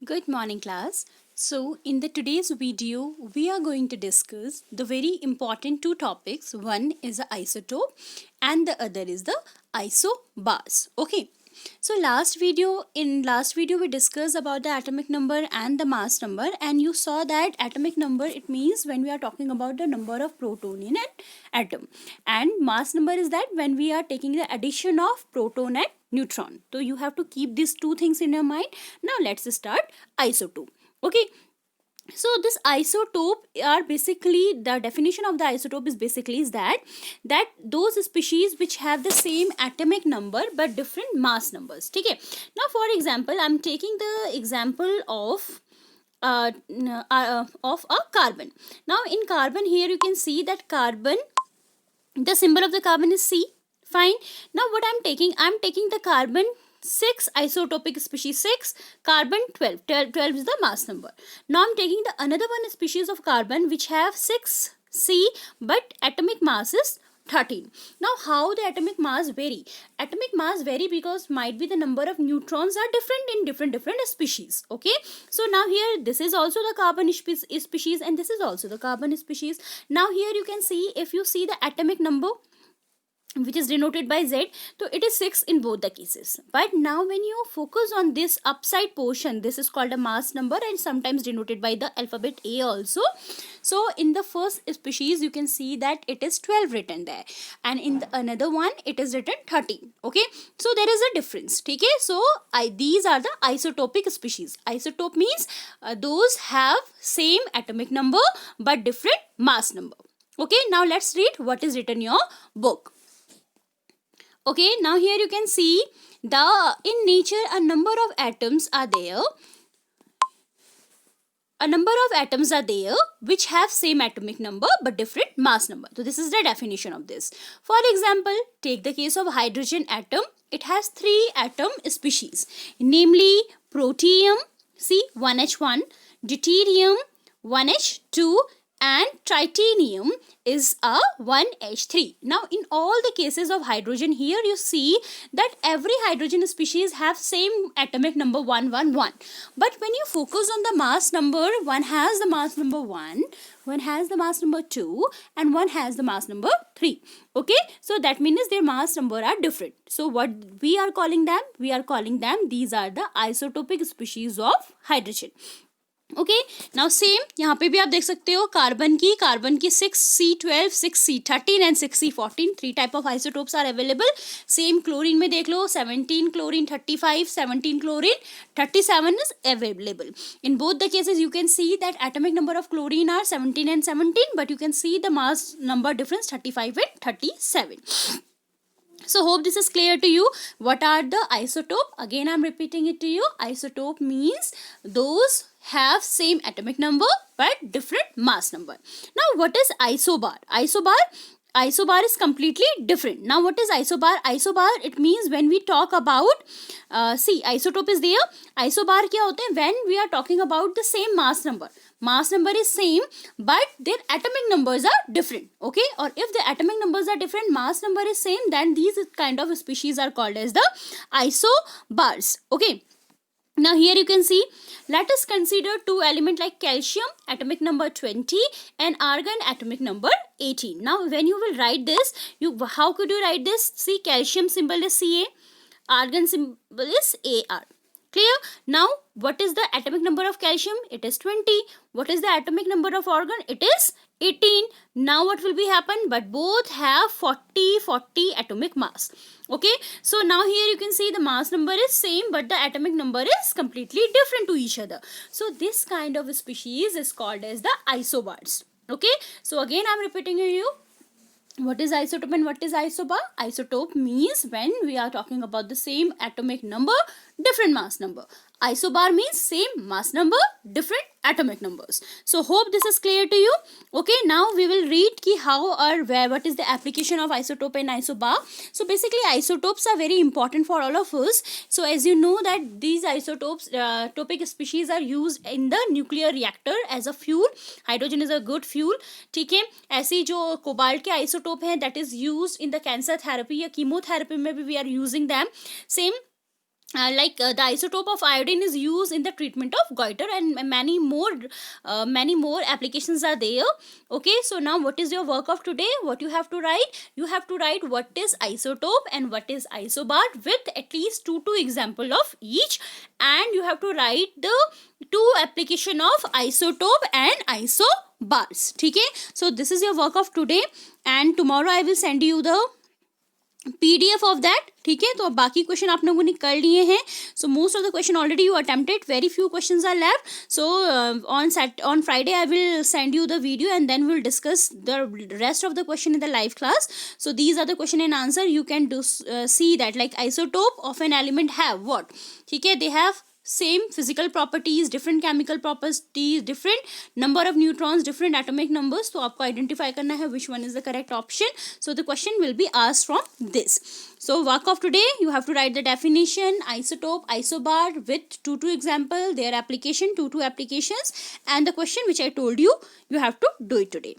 Good morning, class. So, in the today's video, we are going to discuss the very important two topics. One is the isotope, and the other is the isobars. Okay. So, last video, we discussed about the atomic number and the mass number, and you saw that atomic number it means when we are talking about the number of proton in an atom, and mass number is that when we are taking the addition of proton and neutron. So you have to keep these two things in your mind. Now let's start isotope. Okay, so this isotope are basically, the definition of the isotope is basically is that those species which have the same atomic number but different mass numbers. Okay, now for example, I'm taking the example of a carbon. Now in carbon, here you can see that carbon, the symbol of the carbon is C. Fine. Now what I'm taking the carbon 6 isotopic species 6, carbon 12. 12 is the mass number. Now I'm taking the another one species of carbon which have 6 C but atomic mass is 13. Now how the atomic mass vary? Atomic mass vary because might be the number of neutrons are different in different species. Okay, so now here this is also the carbon species and this is also the carbon species. Now here you can see, if you see the atomic number which is denoted by Z, so it is 6 in both the cases. But now when you focus on this upside portion, this is called a mass number and sometimes denoted by the alphabet A also. So in the first species you can see that it is 12 written there, and in the another one it is written 13. Okay, so there is a difference. Okay, so these are the isotopic species. Isotope means those have same atomic number but different mass number. Okay, now let's read what is written in your book. Okay, now here you can see in nature a number of atoms are there. A number of atoms are there which have same atomic number but different mass number. So this is the definition of this. For example, take the case of hydrogen atom. It has 3 atom species, namely protium, see 1H1, deuterium 1H2, and tritanium is a 1H3. Now in all the cases of hydrogen, here you see that every hydrogen species have same atomic number 111. But when you focus on the mass number, one has the mass number 1, one has the mass number 2, and one has the mass number 3. Okay, so that means their mass number are different. So what we are calling them? We are calling them, these are the isotopic species of hydrogen. Okay, now same यहाँ पे भी आप देख सकते हो carbon की 6C12, 6C13 and 6C14, 3 type of isotopes are available. Same chlorine में देख लो, 17 chlorine 35, 17 chlorine 37 is available. In both the cases you can see that atomic number of chlorine are 17 and 17, but you can see the mass number difference 35 and 37. So hope this is clear to you. What are the isotope? Again I'm repeating it to you. Isotope means those have same atomic number but different mass number. Now what is isobar? Isobar is completely different. Now what is isobar? Isobar, it means when we talk about see, isotope is there. Isobar क्या होते हैं? When we are talking about the same mass number. Mass number is same but their atomic numbers are different. Okay, or if the atomic numbers are different, mass number is same, then these kind of species are called as the isobars. Okay, now here you can see, let us consider 2 elements like calcium, atomic number 20, and argon, atomic number 18. Now when you will write this, how could you write this? See, calcium symbol is Ca, argon symbol is Ar. Clear? Now what is the atomic number of calcium? It is 20. What is the atomic number of argon? It is 18. Now what will be happen? But both have 40 atomic mass. Okay, so now here you can see the mass number is same but the atomic number is completely different to each other. So this kind of species is called as the isobars. Okay, so again I'm repeating you, what is isotope and what is isobar? Isotope means when we are talking about the same atomic number, different mass number. Isobar means same mass number, different atomic numbers. So hope this is clear to you. Okay, now we will read ki how or where, what is the application of isotope and isobar. So basically isotopes are very important for all of us. So as you know that these isotopes, topic species are used in the nuclear reactor as a fuel. Hydrogen is a good fuel. ठीक है, ऐसी जो cobalt के isotope हैं, that is used in the cancer therapy या chemotherapy में भी we are using them. Same the isotope of iodine is used in the treatment of goiter, and many more applications are there. Okay, so now what is your work of today? What you have to write? You have to write what is isotope and what is isobar with at least two example of each, and you have to write the two application of isotope and isobars. ठीक है, so this is your work of today, and tomorrow I will send you the PDF of that. ठीक है, तो अब बाकी question आप लोगों ने कर लिए हैं. So most of the question already you attempted, very few questions are left. So on Friday I will send you the video and then we'll discuss the rest of the question in the live class. So these are the question and answer. You can do see that like isotope of an element have what. ठीक है, they have same physical properties, different chemical properties, different number of neutrons, different atomic numbers. तो आपको identify करना है which one is the correct option. So the question will be asked from this. So work of today, you have to write the definition, isotope, isobar with two example, their application, two applications, and the question which I told you, you have to do it today.